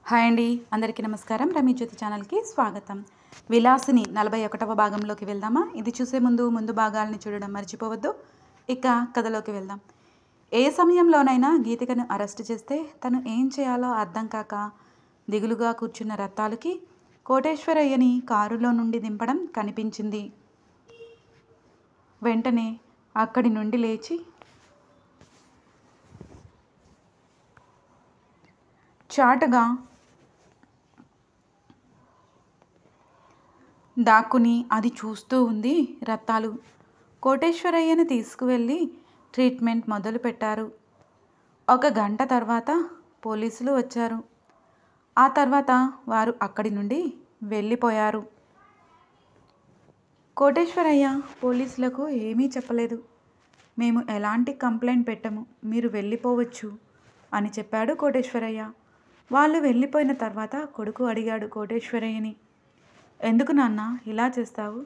Hi అండి, అందరికీ నమస్కారం. రమీ జ్యోతి ఛానల్కి స్వాగతం. విలాసిని 41వ భాగంలోకి వెళ్దామా? ఇది చూసే ముందు భాగాలను చూడడం మర్చిపోవద్దు. ఇక కథలోకి వెళ్దాం. ఏ సమయంలోనైనా గీతికను అరెస్ట్ చేస్తే తను ఏం చేయాలో అర్థం కాక దిగులుగా కూర్చున్న రత్తాలుకి కోటేశ్వరయ్యని కారులో నుండి దింపడం కనిపించింది. వెంటనే అక్కడి నుండి లేచి చాటుగా దాక్కుని అది చూస్తూ ఉంది రత్తాలు. కోటేశ్వరయ్యని తీసుకువెళ్ళి ట్రీట్మెంట్ మొదలుపెట్టారు. 1 గంట తర్వాత పోలీసులు వచ్చారు. ఆ తర్వాత వారు అక్కడి నుండి వెళ్ళిపోయారు. కోటేశ్వరయ్య పోలీసులకు ఏమీ చెప్పలేదు. మేము ఎలాంటి కంప్లైంట్ పెట్టము, మీరు వెళ్ళిపోవచ్చు అని చెప్పాడు కోటేశ్వరయ్య. వాళ్ళు వెళ్ళిపోయిన తర్వాత కొడుకు అడిగాడు కోటేశ్వరయ్యని, ఎందుకు నాన్న ఇలా చేస్తావు?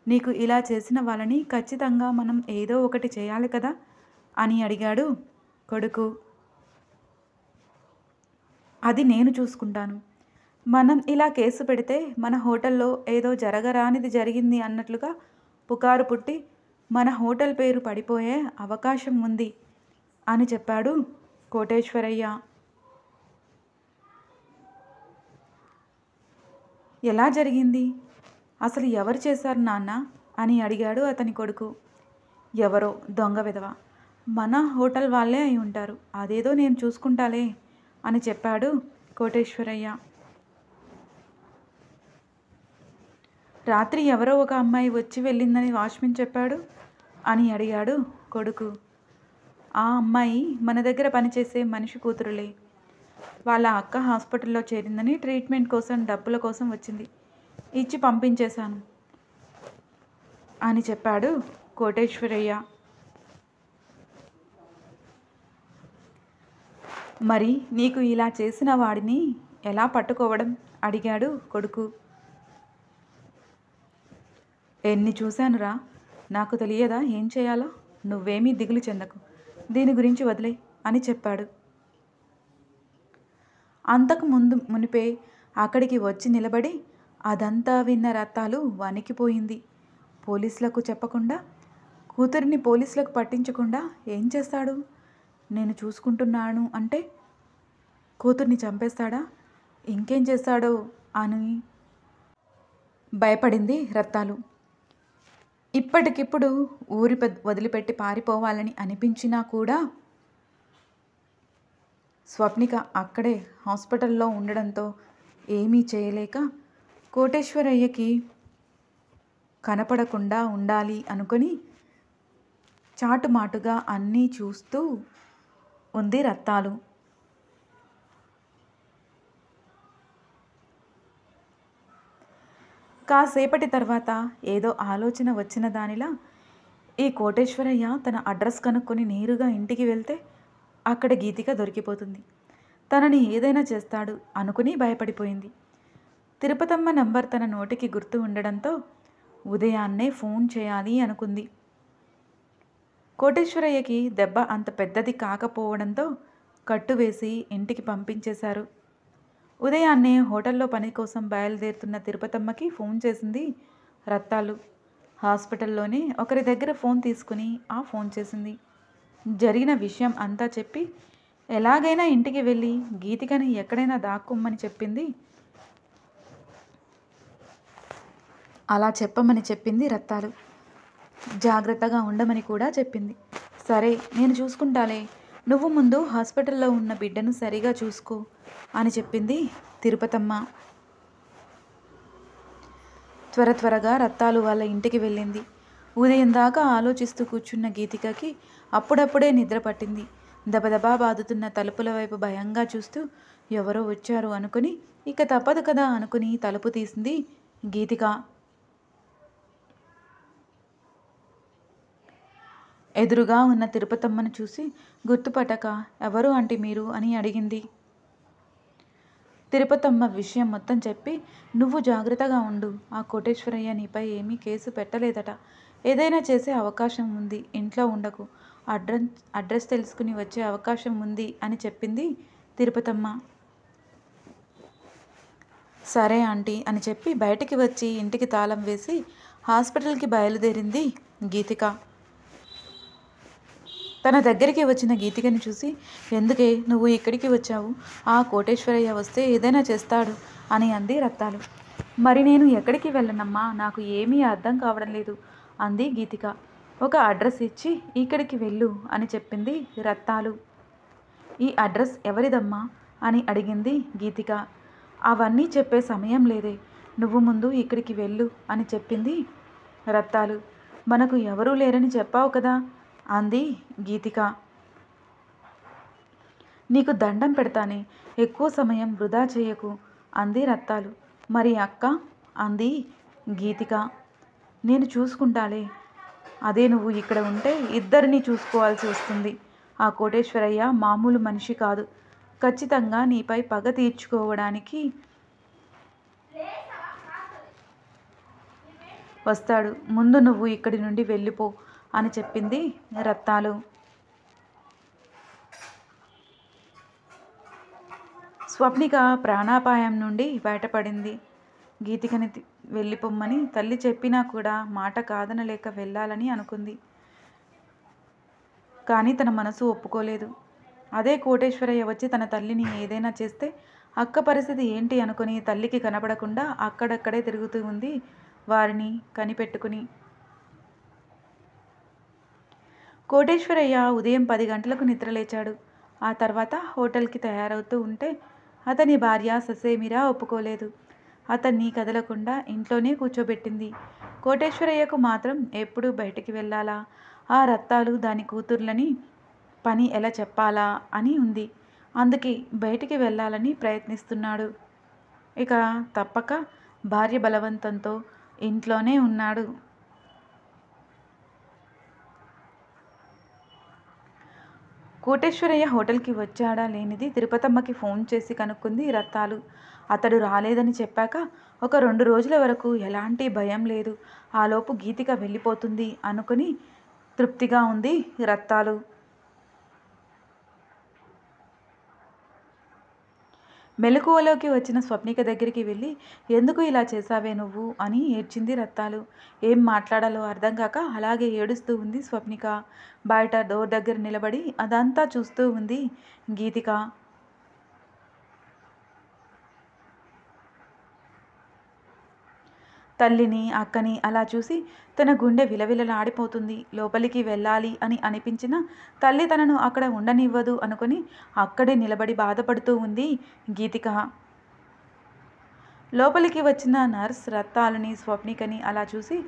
నీకు ఇలా చేసిన వాళ్ళని ఖచ్చితంగా మనం ఏదో ఒకటి చేయాలి కదా అని అడిగాడు కొడుకు. అది నేను చూసుకుంటాను. మనం ఇలా కేసు పెడితే మన హోటల్లో ఏదో జరగరానిది జరిగింది అన్నట్లుగా పుకారు పుట్టి మన హోటల్ పేరు పడిపోయే అవకాశం ఉంది అని చెప్పాడు కోటేశ్వరయ్య. ఎలా జరిగింది? అసలు ఎవరు చేశారు నాన్న అని అడిగాడు అతని కొడుకు. ఎవరో దొంగ విధవ, మన హోటల్ వాళ్ళే అయి ఉంటారు, అదేదో నేను చూసుకుంటాలే అని చెప్పాడు కోటేశ్వరయ్య. రాత్రి ఎవరో ఒక అమ్మాయి వచ్చి వెళ్ళిందని వాచ్మెన్ చెప్పాడు అని అడిగాడు కొడుకు. ఆ అమ్మాయి మన దగ్గర పనిచేసే మనిషి కూతురులే. వాళ్ళ అక్క హాస్పిటల్లో చేరిందని ట్రీట్మెంట్ కోసం డబ్బుల కోసం వచ్చింది, ఇచ్చి పంపించేశాను అని చెప్పాడు కోటేశ్వరయ్య. మరి నీకు ఇలా చేసిన వాడిని ఎలా పట్టుకోవడం అడిగాడు కొడుకు. ఎన్ని చూశానురా, నాకు తెలియదా ఏం చేయాలో? నువ్వేమీ దిగులు చెందకు, దీని గురించి వదిలే అని చెప్పాడు. అంతకు మునిపే అక్కడికి వచ్చి నిలబడి అదంతా విన్న రత్తాలు వణికిపోయింది. పోలీసులకు చెప్పకుండా, కూతురిని పోలీసులకు పట్టించకుండా ఏం చేస్తాడు? నేను చూసుకుంటున్నాను అంటే కూతుర్ని చంపేస్తాడా? ఇంకేం చేస్తాడో అని భయపడింది రత్తాలు. ఇప్పటికిప్పుడు ఊరి వదిలిపెట్టి పారిపోవాలని అనిపించినా కూడా స్వప్నిక అక్కడే హాస్పిటల్లో ఉండడంతో ఏమీ చేయలేక కోటేశ్వరయ్యకి కనపడకుండా ఉండాలి అనుకొని చాటుమాటుగా అన్నీ చూస్తూ ఉంది రత్తాలు. కాసేపటి తర్వాత ఏదో ఆలోచన వచ్చిన దానిలా ఈ కోటేశ్వరయ్య తన అడ్రస్ కనుక్కొని నేరుగా ఇంటికి వెళ్తే అక్కడ గీతిక దొరికిపోతుంది, తనని ఏదైనా చేస్తాడు అనుకుని భయపడిపోయింది. తిరుపతమ్మ నంబర్ తన నోటికి గుర్తు ఉండడంతో ఉదయాన్నే ఫోన్ చేయాలి అనుకుంది. కోటేశ్వరయ్యకి దెబ్బ అంత పెద్దది కాకపోవడంతో కట్టువేసి ఇంటికి పంపించేశారు. ఉదయాన్నే హోటల్లో పని కోసం బయలుదేరుతున్న తిరుపతమ్మకి ఫోన్ చేసింది రత్తాలు. హాస్పిటల్లోనే ఒకరి దగ్గర ఫోన్ తీసుకుని ఆ ఫోన్ చేసింది. జరిగిన విషయం అంతా చెప్పి ఎలాగైనా ఇంటికి వెళ్ళి గీతికని ఎక్కడైనా దాక్కోమని చెప్పింది. అలా చెప్పమని చెప్పింది రత్తాలు. జాగ్రత్తగా ఉండమని కూడా చెప్పింది. సరే నేను చూసుకుంటాలే, నువ్వు ముందు హాస్పిటల్లో ఉన్న బిడ్డను సరిగా చూసుకో అని చెప్పింది తిరుపతమ్మ. త్వరగా రత్తాలు వాళ్ళ ఇంటికి వెళ్ళింది. ఉదయం దాకా ఆలోచిస్తూ కూర్చున్న గీతికకి అప్పుడప్పుడే నిద్ర పట్టింది. దబదబా బాదుతున్న తలుపుల వైపు భయంగా చూస్తూ ఎవరో వచ్చారు అనుకుని ఇక తప్పదు కదా అనుకుని తలుపు తీసింది గీతిక. ఎదురుగా ఉన్న తిరుపతమ్మను చూసి గుర్తుపట్టక ఎవరు ఆంటీ మీరు అని అడిగింది. తిరుపతమ్మ విషయం మొత్తం చెప్పి, నువ్వు జాగ్రత్తగా ఉండు, ఆ కోటేశ్వరయ్య నీపై ఏమీ కేసు పెట్టలేదట, ఏదైనా చేసే అవకాశం ఉంది, ఇంట్లో ఉండకు, అడ్రస్ తెలుసుకుని వచ్చే అవకాశం ఉంది అని చెప్పింది తిరుపతమ్మ. సరే ఆంటీ అని చెప్పి బయటికి వచ్చి ఇంటికి తాళం వేసి హాస్పిటల్కి బయలుదేరింది గీతిక. తన దగ్గరికి వచ్చిన గీతికని చూసి, ఎందుకే నువ్వు ఇక్కడికి వచ్చావు? ఆ కోటేశ్వరయ్య వస్తే ఏదైనా చేస్తాడు అని అంది రత్తాలు. మరి నేను ఎక్కడికి వెళ్ళనమ్మా, నాకు ఏమీ అర్థం కావడం లేదు అంది గీతిక. ఒక అడ్రస్ ఇచ్చి ఇక్కడికి వెళ్ళు అని చెప్పింది రత్తాలు. ఈ అడ్రస్ ఎవరిదమ్మా అని అడిగింది గీతిక. అవన్నీ చెప్పే సమయం లేదే, నువ్వు ముందు ఇక్కడికి వెళ్ళు అని చెప్పింది రత్తాలు. మనకు ఎవరూ లేరని చెప్పావు కదా అంది గీతిక. నీకు దండం పెడతానే, ఎక్కువ సమయం వృధా చేయకు అంది రత్తాలు. మరి అక్క అంది గీతిక. నేను చూసుకుంటాలే, అదే నువ్వు ఇక్కడ ఉంటే ఇద్దరిని చూసుకోవాల్సి వస్తుంది. ఆ కోటేశ్వరయ్య మామూలు మనిషి కాదు, ఖచ్చితంగా నీపై పగ తీర్చుకోవడానికి వస్తాడు. ముందు నువ్వు ఇక్కడి నుండి వెళ్ళిపో అని చెప్పింది రత్తాలు. స్వప్నిక ప్రాణాపాయం నుండి బయటపడింది. గీతికని వెళ్ళిపోమ్మని తల్లి చెప్పినా కూడా మాట కాదనలేక వెళ్ళాలని అనుకుంది. కానీ తన మనసు ఒప్పుకోలేదు. అదే కోటేశ్వరయ్య వచ్చి తన తల్లిని ఏదైనా చేస్తే అక్క పరిస్థితి ఏంటి అనుకుని తల్లికి కనపడకుండా అక్కడక్కడే తిరుగుతూ ఉంది వారిని కనిపెట్టుకుని. కోటేశ్వరయ్య ఉదయం 10 గంటలకు నిద్రలేచాడు. ఆ తర్వాత హోటల్కి తయారవుతూ ఉంటే అతని భార్య ససేమిరా ఒప్పుకోలేదు. అతన్ని కదలకుండా ఇంట్లోనే కూర్చోబెట్టింది. కోటేశ్వరయ్యకు మాత్రం ఎప్పుడు బయటికి వెళ్ళాలా, ఆ రత్తాలు దాని కూతుర్లని పని ఎలా చెప్పాలా అని ఉంది. అందుకే బయటికి వెళ్ళాలని ప్రయత్నిస్తున్నాడు. ఇక తప్పక భార్య బలవంతంతో ఇంట్లోనే ఉన్నాడు. కోటేశ్వరయ్య హోటల్కి వచ్చాడా లేనిది తిరుపతమ్మకి ఫోన్ చేసి కనుక్కుంది రత్తాలు. అతడు రాలేదని చెప్పాక ఒక 2 రోజుల వరకు ఎలాంటి భయం లేదు. ఆలోపు గీతిక వెళ్ళిపోతుంది అనుకుని తృప్తిగా ఉంది రత్తాలు. మెలకువలోకి వచ్చిన స్వప్నిక దగ్గరికి వెళ్ళి, ఎందుకు ఇలా చేశావే నువ్వు అని ఏడ్చింది రత్తాలు. ఏం మాట్లాడాలో అర్థం కాక అలాగే ఏడుస్తూ ఉంది స్వప్నిక. బయట డోర్ దగ్గర నిలబడి అదంతా చూస్తూ ఉంది గీతిక. తల్లిని అక్కని అలా చూసి తన గుండె విలవిలలాడిపోతుంది. లోపలికి వెళ్ళాలి అని అనిపించిన తల్లి తనను అక్కడ ఉండనివ్వదు అనుకుని అక్కడే నిలబడి బాధపడుతూ ఉంది గీతిక. లోపలికి వచ్చిన నర్స్ రత్తాలని స్వప్నికని అలా చూసి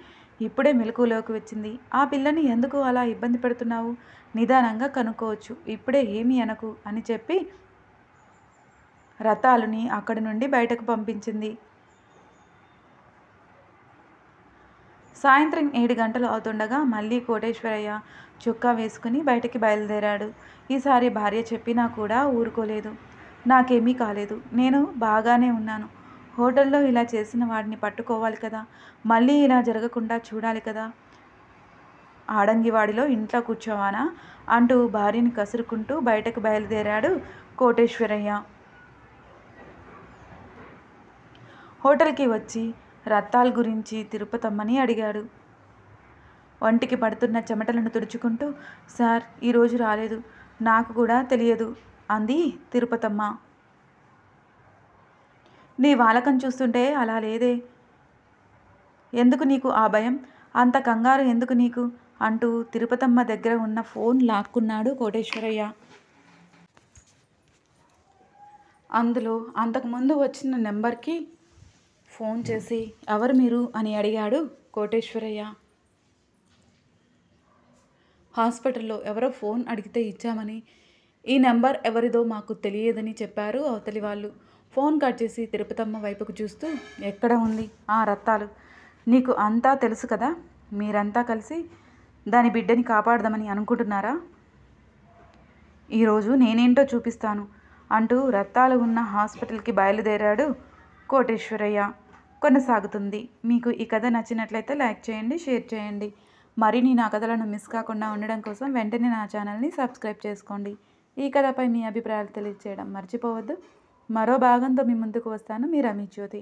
ఇప్పుడే మెలకువలోకి వచ్చింది. ఆ పిల్లని ఎందుకు అలా ఇబ్బంది పెడుతున్నావు, నిదానంగా కనుక్కోవచ్చు, ఇప్పుడే ఏమీ అనకు అని చెప్పి రత్తాలుని అక్కడి నుండి బయటకు పంపించింది. సాయంత్రం 7 గంటలు అవుతుండగా మళ్ళీ కోటేశ్వరయ్య చొక్కా వేసుకుని బయటికి బయలుదేరాడు. ఈసారి భార్య చెప్పినా కూడా ఊరుకోలేదు. నాకేమీ కాలేదు, నేను బాగానే ఉన్నాను. హోటల్లో ఇలా చేసిన వాడిని పట్టుకోవాలి కదా, మళ్ళీ ఇలా జరగకుండా చూడాలి కదా, ఆడంగివాడిలో ఇంట్లో కూర్చోవానా అంటూ భార్యని కసురుకుంటూ బయటకు బయలుదేరాడు కోటేశ్వరయ్య. హోటల్కి వచ్చి రత్తాల్ గురించి తిరుపతమ్మని అడిగాడు. ఒంటికి పడుతున్న చెమటలను తుడుచుకుంటూ, సార్ ఈరోజు రాలేదు, నాకు కూడా తెలియదు అంది తిరుపతమ్మ. నీ వాలకం చూస్తుంటే అలా లేదే, ఎందుకు నీకు ఆ భయం, అంత కంగారు ఎందుకు నీకు అంటూ తిరుపతమ్మ దగ్గర ఉన్న ఫోన్ లాక్కున్నాడు కోటేశ్వరయ్య. అందులో అంతకుముందు వచ్చిన నెంబర్కి ఫోన్ చేసి ఎవరు మీరు అని అడిగాడు కోటేశ్వరయ్య. హాస్పిటల్లో ఎవరో ఫోన్ అడిగితే ఇచ్చామని, ఈ నెంబర్ ఎవరిదో మాకు తెలియదని చెప్పారు అవతలి వాళ్ళు. ఫోన్ కట్ చేసి తిరుపతమ్మ వైపుకు చూస్తూ, ఎక్కడ ఉంది ఆ రత్తాలు, నీకు అంతా తెలుసు కదా, మీరంతా కలిసి దాని బిడ్డని కాపాడదామని అనుకుంటున్నారా, ఈరోజు నేనేంటో చూపిస్తాను అంటూ రత్తాలు ఉన్న హాస్పిటల్కి బయలుదేరాడు కోటేశ్వరయ్య. కొనసాగుతుంది. మీకు ఈ కథ నచ్చినట్లయితే లైక్ చేయండి, షేర్ చేయండి. మరిన్ని నా కథలను మిస్ కాకుండా ఉండడం కోసం వెంటనే నా ఛానల్ని సబ్స్క్రైబ్ చేసుకోండి. ఈ కథపై మీ అభిప్రాయాలు తెలియజేయడం మర్చిపోవద్దు. మరో భాగంతో మీ ముందుకు వస్తాను. మీ రమి జ్యోతి.